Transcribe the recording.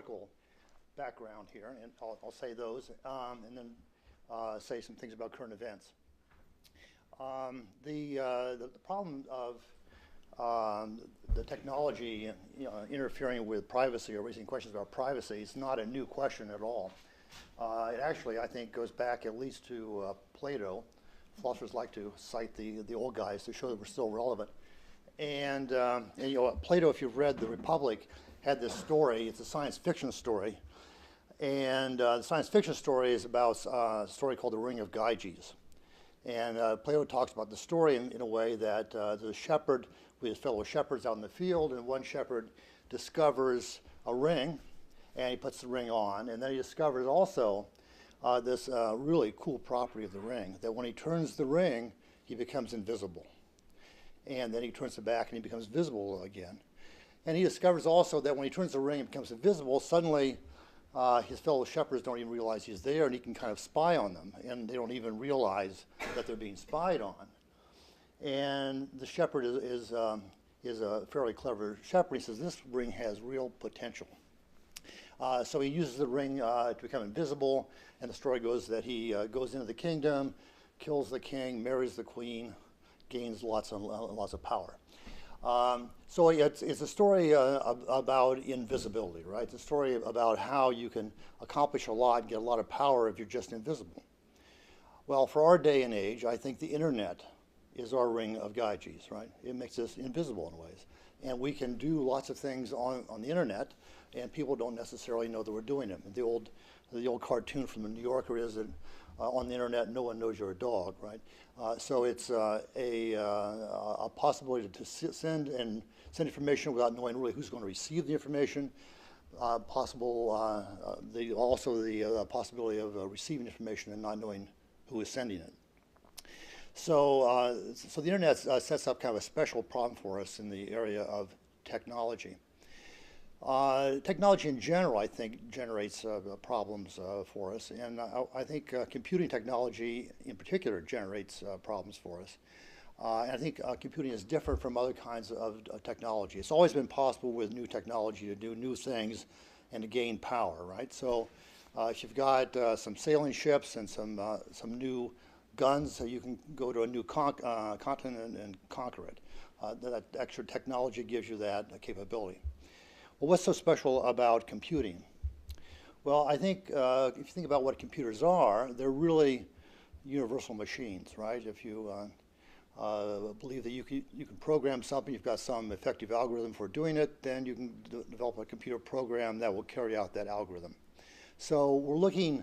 historical background here, and I'll say those, and then say some things about current events. The problem of the technology interfering with privacy or raising questions about privacy is not a new question at all. It actually, I think, goes back at least to Plato. Philosophers like to cite the old guys to show that we're still relevant. And Plato, if you've read The Republic, had this story. It's a science fiction story. And the science fiction story is about a story called The Ring of Gyges. And Plato talks about the story in a way that there's a shepherd with his fellow shepherds out in the field, and one shepherd discovers a ring, and he puts the ring on. And then he discovers also this really cool property of the ring, that when he turns the ring, he becomes invisible. And then he turns it back and he becomes visible again. And he discovers also that when he turns the ring and becomes invisible, suddenly his fellow shepherds don't even realize he's there, and he can kind of spy on them, and they don't even realize that they're being spied on. And the shepherd is a fairly clever shepherd. He says, this ring has real potential. So he uses the ring to become invisible, and the story goes that he goes into the kingdom, kills the king, marries the queen, gains lots of power. So it's a story about invisibility, right? It's a story about how you can accomplish a lot and get a lot of power if you're just invisible. Well, for our day and age, I think the internet is our ring of Gyges, right? It makes us invisible in ways. And we can do lots of things on the internet, and people don't necessarily know that we're doing them. The old cartoon from the New Yorker is that on the internet, no one knows you're a dog, right? So it's a possibility to send information without knowing really who's going to receive the information. Also the possibility of receiving information and not knowing who is sending it. So the internet sets up kind of a special problem for us in the area of technology. Technology in general, I think, generates problems for us, and I think computing technology in particular generates problems for us. And I think computing is different from other kinds of technology. It's always been possible with new technology to do new things and to gain power, right? So if you've got some sailing ships and some new guns, so you can go to a new continent and conquer it. That extra technology gives you that capability. Well, what's so special about computing? Well, I think if you think about what computers are, they're really universal machines, right? If you believe that you can program something, you've got some effective algorithm for doing it, then you can develop a computer program that will carry out that algorithm. So we're looking